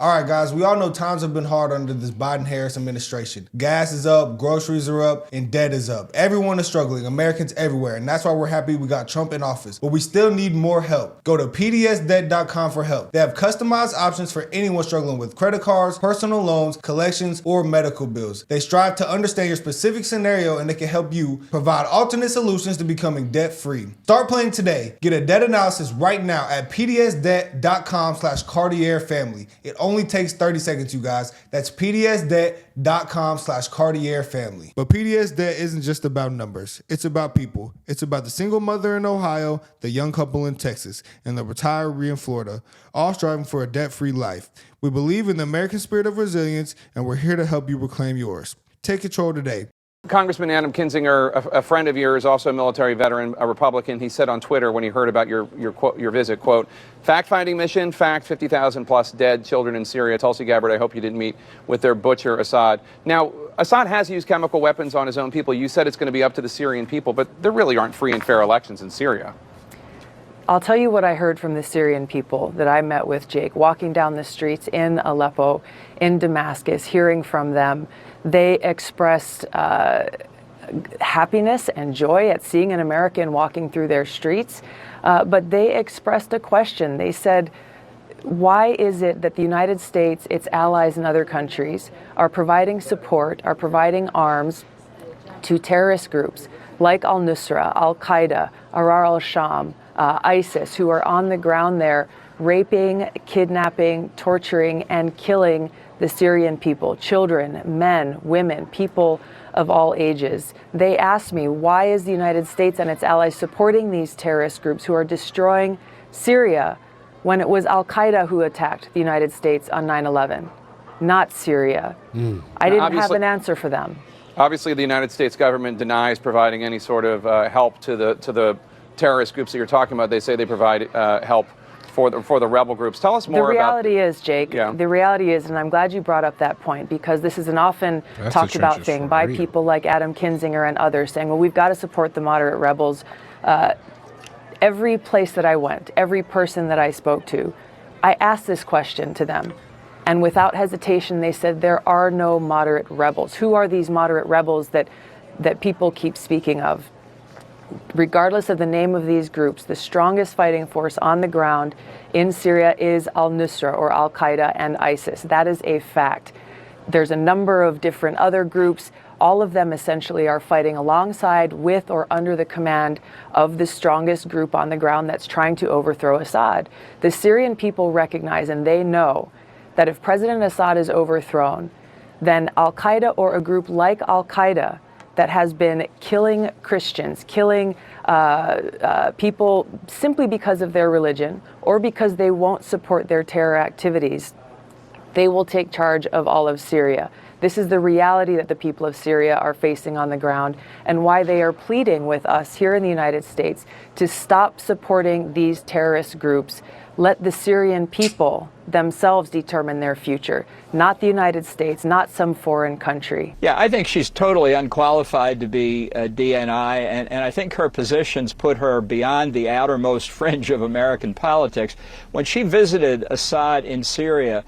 All right, guys, we all know times have been hard under this Biden-Harris administration. Gas is up, groceries are up, and debt is up. Everyone is struggling, Americans everywhere, and that's why we're happy we got Trump in office. But we still need more help. Go to pdsdebt.com for help. They have customized options for anyone struggling with credit cards, personal loans, collections, or medical bills. They strive to understand your specific scenario, and they can help you provide alternate solutions to becoming debt-free. Start playing today. Get a debt analysis right now at pdsdebt.com/Cartier family. It only takes 30 seconds, you guys. That's pdsdebt.com/Cartier family. But PDS Debt isn't just about numbers. It's about people. It's about the single mother in Ohio, the young couple in Texas, and the retiree in Florida, all striving for a debt-free life. We believe in the American spirit of resilience, and we're here to help you reclaim yours. Take control today. Congressman Adam Kinzinger, a friend of yours, also a military veteran, a Republican, he said on Twitter when he heard about your visit, quote, fact-finding mission, fact, 50,000 plus dead children in Syria. Tulsi Gabbard, I hope you didn't meet with their butcher, Assad. Now, Assad has used chemical weapons on his own people. You said it's going to be up to the Syrian people, but there really aren't free and fair elections in Syria. I'll tell you what I heard from the Syrian people that I met with, Jake, walking down the streets in Aleppo, in Damascus, hearing from them. They expressed happiness and joy at seeing an American walking through their streets, but they expressed a question. They said, why is it that the United States, its allies and other countries are providing support, are providing arms to terrorist groups like al-Nusra, al-Qaeda, Arar al-Sham, ISIS, who are on the ground there raping, kidnapping, torturing, and killing the Syrian people, children, men, women, people of all ages. They asked me, why is the United States and its allies supporting these terrorist groups who are destroying Syria when it was al-Qaeda who attacked the United States on 9/11, not Syria? I didn't have an answer for them. Obviously, the United States government denies providing any sort of help to the terrorist groups that you're talking about. They say they provide help for the rebel groups. Tell us more about... The reality is, Jake, the reality is, and I'm glad you brought up that point, because this is an often talked about thing by people like Adam Kinzinger and others saying, well, we've got to support the moderate rebels. Every place that I went, every person that I spoke to, I asked this question to them. And without hesitation, they said, there are no moderate rebels. Who are these moderate rebels that people keep speaking of? Regardless of the name of these groups, the strongest fighting force on the ground in Syria is al-Nusra or al-Qaeda and ISIS. That is a fact. There's a number of different other groups. All of them essentially are fighting alongside, with, or under the command of the strongest group on the ground that's trying to overthrow Assad. The Syrian people recognize, and they know, that if President Assad is overthrown, then al-Qaeda or a group like al-Qaeda that has been killing Christians, killing people simply because of their religion or because they won't support their terror activities, they will take charge of all of Syria. This is the reality that the people of Syria are facing on the ground, and why they are pleading with us here in the United States to stop supporting these terrorist groups. Let the Syrian people themselves determine their future, not the United States, not some foreign country. Yeah, I think she's totally unqualified to be a DNI, and I think her positions put her beyond the outermost fringe of American politics. When she visited Assad in Syria,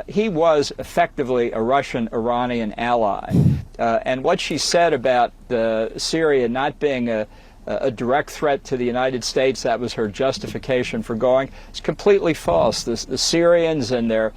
he was effectively a Russian-Iranian ally. And what she said about Syria not being a direct threat to the United States, that was her justification for going, it's completely false. The Syrians and their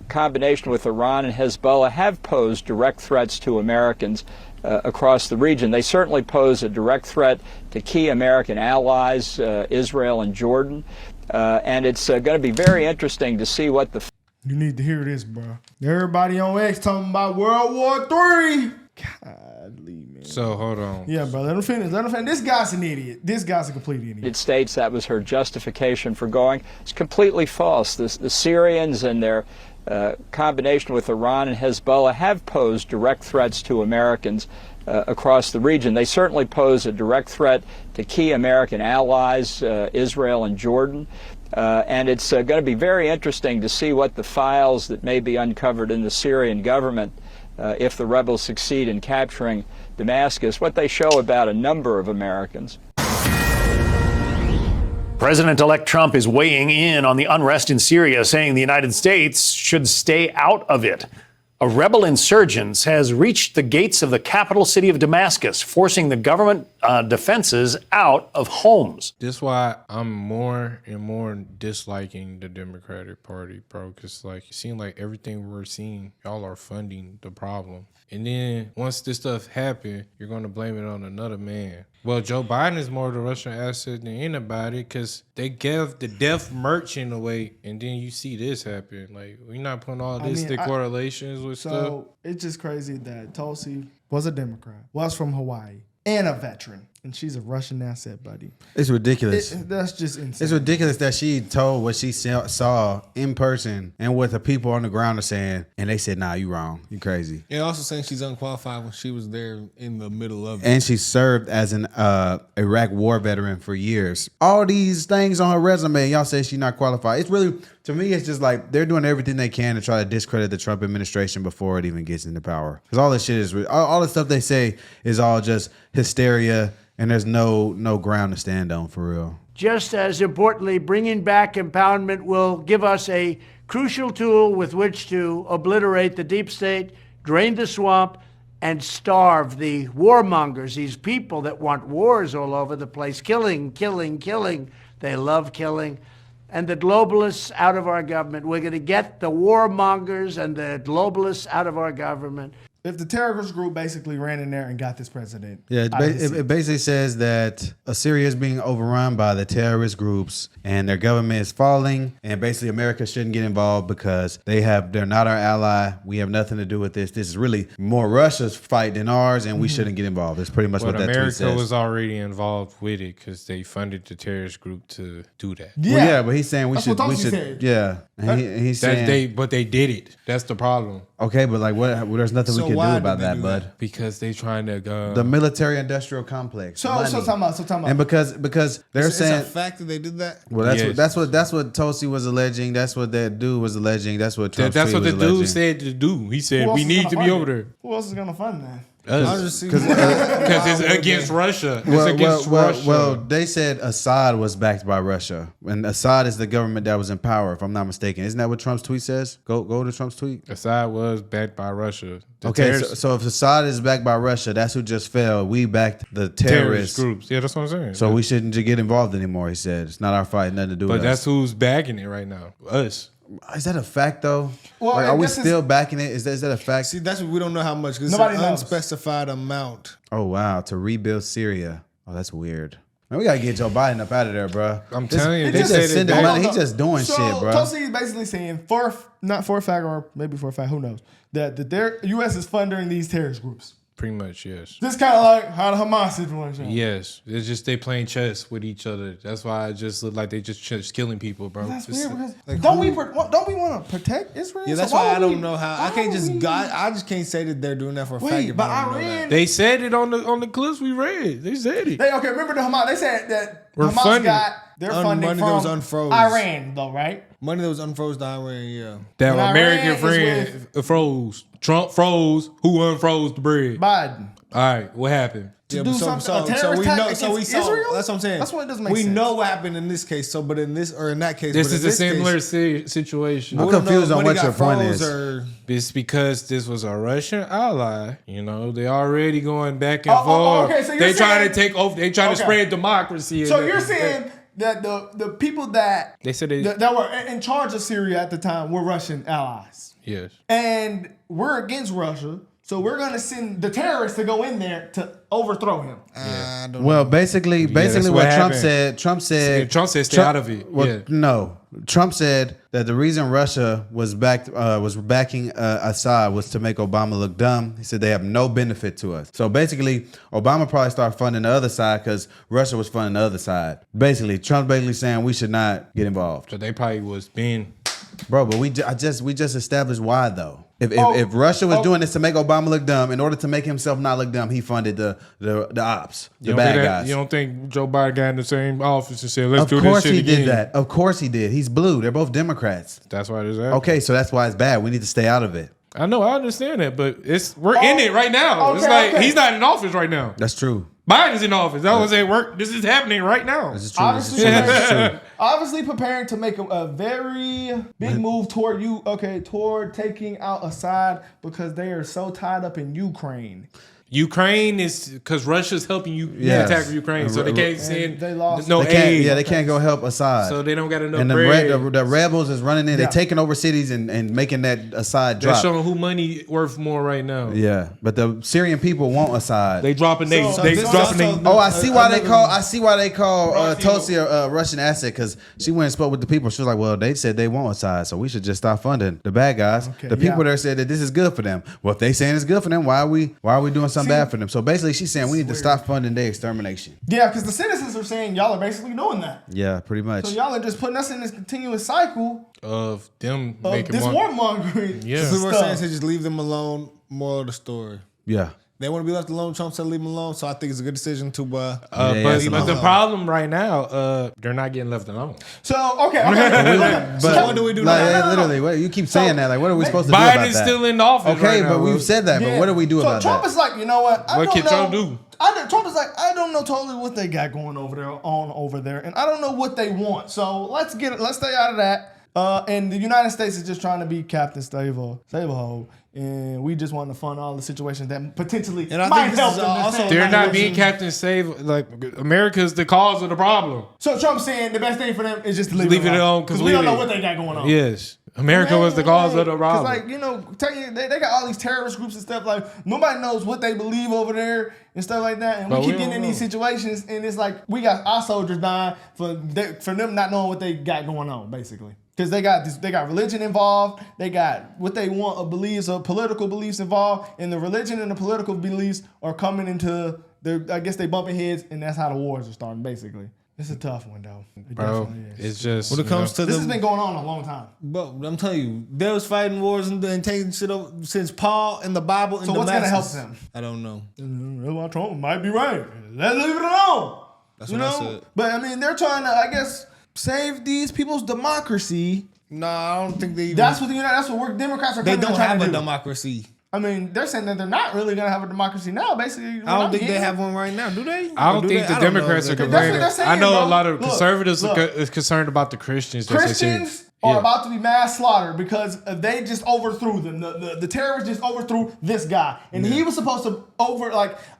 combination with Iran and Hezbollah have posed direct threats to Americans across the region. They certainly pose a direct threat to key American allies, Israel and Jordan. And it's going to be very interesting to see what the... You need to hear this, bro. Everybody on X talking about World War III. Godly, man. So, hold on. Yeah, bro, let him finish. This guy's an idiot. This guy's a complete idiot. United States, that was her justification for going. It's completely false. The Syrians and their combination with Iran and Hezbollah have posed direct threats to Americans across the region. They certainly pose a direct threat to key American allies, Israel and Jordan. And it's going to be very interesting to see what the files that may be uncovered in the Syrian government, if the rebels succeed in capturing Damascus, what they show about a number of Americans. President-elect Trump is weighing in on the unrest in Syria, saying the United States should stay out of it. A rebel insurgence has reached the gates of the capital city of Damascus, forcing the government defenses out of homes. That's why I'm more and more disliking the Democratic Party, bro, because like it seems like everything we're seeing, y'all are funding the problem. And then once this stuff happens, you're going to blame it on another man. Well, Joe Biden is more the Russian asset than anybody because they gave the death merchant away, and then you see this happen. Like, we're not putting all this correlations with stuff. So it's just crazy that Tulsi was a Democrat, was from Hawaii, and a veteran. And she's a Russian asset, buddy. It's ridiculous. That's just insane. It's ridiculous that she told what she saw in person and what the people on the ground are saying, and they said, nah, you wrong. You crazy. And also saying she's unqualified when she was there in the middle of it. And she served as an Iraq war veteran for years. All these things on her resume, y'all say she's not qualified. It's really, to me, it's just like they're doing everything they can to try to discredit the Trump administration before it even gets into power. Because all this shit is, all the stuff they say is all just hysteria. And there's no ground to stand on for real. Just as importantly, bringing back impoundment will give us a crucial tool with which to obliterate the deep state, drain the swamp, and starve the warmongers, these people that want wars all over the place, killing. They love killing. And the globalists out of our government. We're going to get the warmongers and the globalists out of our government. If the terrorist group basically ran in there and got this president. Yeah, it basically says that Syria is being overrun by the terrorist groups and their government is falling. And basically America shouldn't get involved because they're not our ally. We have nothing to do with this. This is really more Russia's fight than ours, and we shouldn't get involved. That's pretty much what that tweet says. America was already involved with it because they funded the terrorist group to do that. Yeah, well, yeah, but he's saying we should. Said. Yeah, and he's saying but they did it. That's the problem. Okay, but like, what? There's nothing we can do about that, bud. Because they trying to the military-industrial complex. So talking about. And because they're saying it's a fact that they did that. Well, that's what Tulsi was alleging. That's what that dude was alleging. That's what Trump. That's what the dude said to do. He said we need to be over there. Who else is gonna fund that? Because it's against Russia. It's against Russia. Well, they said Assad was backed by Russia, and Assad is the government that was in power, if I'm not mistaken. Isn't that what Trump's tweet says? Go to Trump's tweet. Assad was backed by Russia. So if Assad is backed by Russia, that's who just fell. We backed the terrorist groups. Yeah, that's what I'm saying. So we shouldn't get involved anymore. He said it's not our fight, nothing to do with us. But that's who's backing it right now. Us. Is that a fact though? Well, like, are we still backing it? Is that a fact? See, that's what we don't know how much. Because it's an unspecified amount. Oh wow, to rebuild Syria. Oh, that's weird. Man, we gotta get Joe Biden up out of there, bro. I'm telling you, they just sending money. He's just doing shit, bro. Tulsi is basically saying, not for a fact, or maybe for a fact, who knows, that the U.S. is funding these terrorist groups. Pretty much, yes. This kind of like how the Hamas situation. Yes, it's just they playing chess with each other. That's why it just look like they just killing people, bro. That's weird because don't we want to protect Israel? Yeah, that's why I don't know how. I just can't say that they're doing that for a fact. But Iran, they said it on the clips we read. They said it. Remember the Hamas? They said that Hamas got their funding money from that was unfroze. Iran, though, right? Money that was unfroze to Iran, yeah. That American friend froze. Trump froze. Who unfroze the bread? Biden. All right, what happened? So we know. So we saw. Israel? That's what I'm saying. That's what it doesn't make sense. We know what happened in this case. So, but in that case, this is a similar situation. I'm confused on what your point is. It's because this was a Russian ally. You know, they already going back and forth. Okay, so they trying to take over. They trying to spread democracy. So you're saying that the people that they said that were in charge of Syria at the time were Russian allies. Yes. And we're against Russia. So we're gonna send the terrorists to go in there to overthrow him. I don't know. Well, basically what Trump said stay out of it. Well, no, Trump said that the reason Russia was backing Assad was to make Obama look dumb. He said they have no benefit to us. So basically, Obama probably started funding the other side because Russia was funding the other side. Basically, Trump saying we should not get involved. So they probably was being. Bro, but we just established why though. If Russia was doing this to make Obama look dumb, in order to make himself not look dumb, he funded the ops, the bad guys. You don't think Joe Biden got in the same office and said, let's do this shit again? Of course he did that. Of course he did. He's blue. They're both Democrats. That's why it's that. Okay, so that's why it's bad. We need to stay out of it. I know, I understand that, but we're in it right now. It's like he's not in office right now. That's true. Biden's in office. That was at work. This is happening right now. This is true. This is true. This is true. Obviously preparing to make a very big move toward taking out Assad because they are so tied up in Ukraine. Ukraine is because Russia's helping you attack Ukraine, so they can't send aid. They can't go help Assad. So they don't got enough and bread. The rebels is running in. They're taking over cities and making that Assad drop. They're showing who money worth more right now. Yeah, but the Syrian people want Assad. They dropping they dropping. I see why they call Tulsi a Russian asset because she went and spoke with the people. She was like, well, they said they want Assad, so we should just stop funding the bad guys. The people there said that this is good for them. Well, if they saying it's good for them, why are we doing something bad for them? So basically, she's saying we need to stop funding their extermination. Yeah, because the citizens are saying y'all are basically doing that. Yeah, pretty much. So y'all are just putting us in this continuous cycle of them of making this warmongering. Yeah, so we're saying to just leave them alone. Moral of the story. Yeah. They want to be left alone. Trump said leave them alone. So I think it's a good decision to. But the problem right now, they're not getting left alone. So okay. So what do we do now? Literally, you keep saying that. Like, what are we supposed to do about that? Biden's still in office. Okay, right now, but we've said that. But what do we do about Trump that? is like, you know what? What can Trump do? Trump is like, I don't know totally what they got going over there, and I don't know what they want. So let's stay out of that. And the United States is just trying to be Captain Save a Hole. And we just want to fund all the situations that potentially might help them. They're not being Captain Save. Like, America's the cause of the problem. So Trump's saying the best thing for them is just to leave it alone because we don't know what they got going on. Yes. America was the cause of the problem. They got all these terrorist groups and stuff. Like, nobody knows what they believe over there and stuff like that. And we keep getting in these situations, and it's like we got our soldiers dying for them not knowing what they got going on, basically. Because they got religion involved, they got what they want believes or political beliefs involved, and the religion and the political beliefs are coming into I guess they bumping heads, and that's how the wars are starting, basically. It's a tough one though. It definitely is. It's just when it comes to this has been going on a long time. But I'm telling you, they was fighting wars and taking shit over since Paul and the Bible. And so what's gonna help them? I don't know. Well, Trump might be right. Let's leave it alone. That's what I said. But I mean, they're trying to, I guess, save these people's democracy. No, I don't think they. That's what Democrats are. They don't have a democracy. I mean, they're saying that they're not really going to have a democracy now, basically. I don't think they have one right now, do they? I don't think the Democrats are complaining. I know a lot of conservatives are concerned about the Christians. Christians are about to be mass slaughtered because they just overthrew them. The terrorists just overthrew this guy. And he was supposed to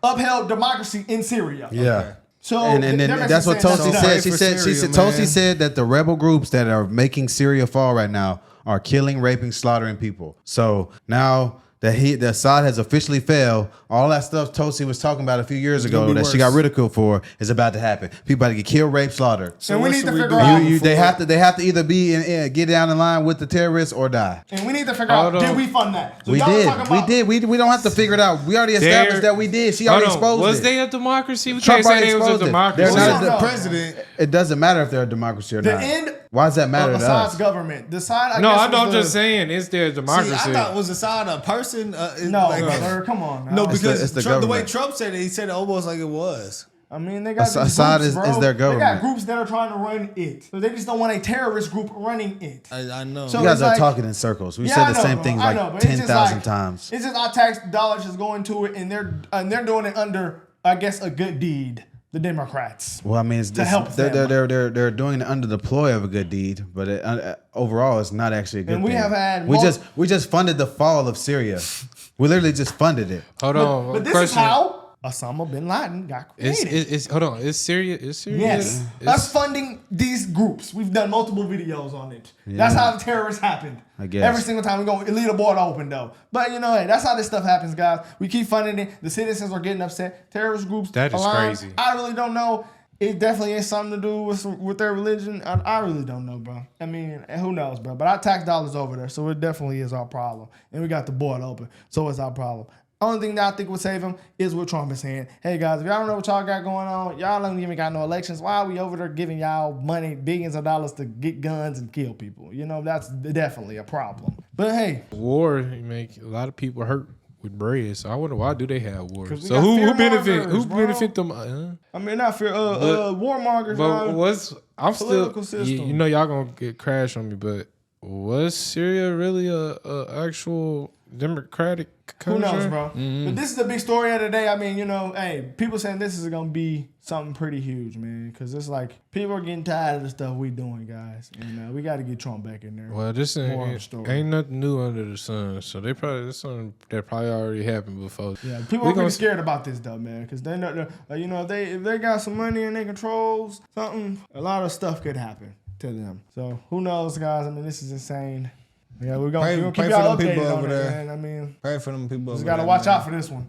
upheld democracy in Syria. Yeah. Okay. So and then that's what Tulsi said. Tulsi said that the rebel groups that are making Syria fall right now are killing, raping, slaughtering people. So now that Assad has officially failed, all that stuff Tulsi was talking about a few years ago that she got ridiculed for is about to happen. People about to get killed, raped, slaughtered. So we need to figure out. They have to either be get down in line with the terrorists or die. And we need to figure out, did we fund that? So we did. We don't have to figure it out. We already established that we did. She already exposed it. Was they a democracy? We can't say they was a democracy. They're not the president. It doesn't matter if they're a democracy or not. The end. Why does that matter to us? Assad's government. I'm just saying, is there a democracy? See, I thought was Assad a person? Brother, come on. Now. No, because the way Trump said it, he said it almost like it was. I mean, they got Assad groups, is their government. They got groups that are trying to run it. So they just don't want a terrorist group running it. I know. So you guys are talking in circles. We said the same thing like 10,000 times. It's just our tax dollars is going to it, and they're doing it under, I guess, a good deed. The Democrats. Well, I mean, they're doing it under the ploy of a good deed, but overall, it's not actually a good thing. We have had we just funded the fall of Syria. We literally just funded it. Hold on, but this is how Osama bin Laden got created. Hold on, is Syria? Yes, us funding these groups. We've done multiple videos on it. Yeah. That's how the terrorists happened. I guess every single time we go, leave the border open though. But hey, that's how this stuff happens, guys. We keep funding it. The citizens are getting upset. Terrorist groups. That is crazy. I really don't know. It definitely is something to do with their religion. I really don't know, bro. I mean, who knows, bro? But our tax dollars over there, so it definitely is our problem. And we got the border open, so it's our problem. Only thing that I think would save him is what Trump is saying. Hey guys, if y'all don't know what y'all got going on, y'all don't even got no elections. Why are we over there giving y'all money, billions of dollars to get guns and kill people? That's definitely a problem. But hey, war make a lot of people hurt with bread. So I wonder, why do they have wars? So who benefit them? I mean, not fear. Warmongers. But I'm still. Y'all gonna get crashed on me, but was Syria really a actual democratic country? Who knows, bro? But this is the big story of the day. I mean, hey, people saying this is gonna be something pretty huge, man. Because it's like people are getting tired of the stuff we doing, guys, and we got to get Trump back in there. Well, this ain't nothing new under the sun. So this something that probably already happened before. Yeah, people are pretty scared about this stuff, man. Because they know, if they got some money and they controls something, a lot of stuff could happen to them. So who knows, guys? I mean, this is insane. Yeah, we're gonna keep y'all updated on it, man. I mean, pray for them people. Just gotta watch out for this one.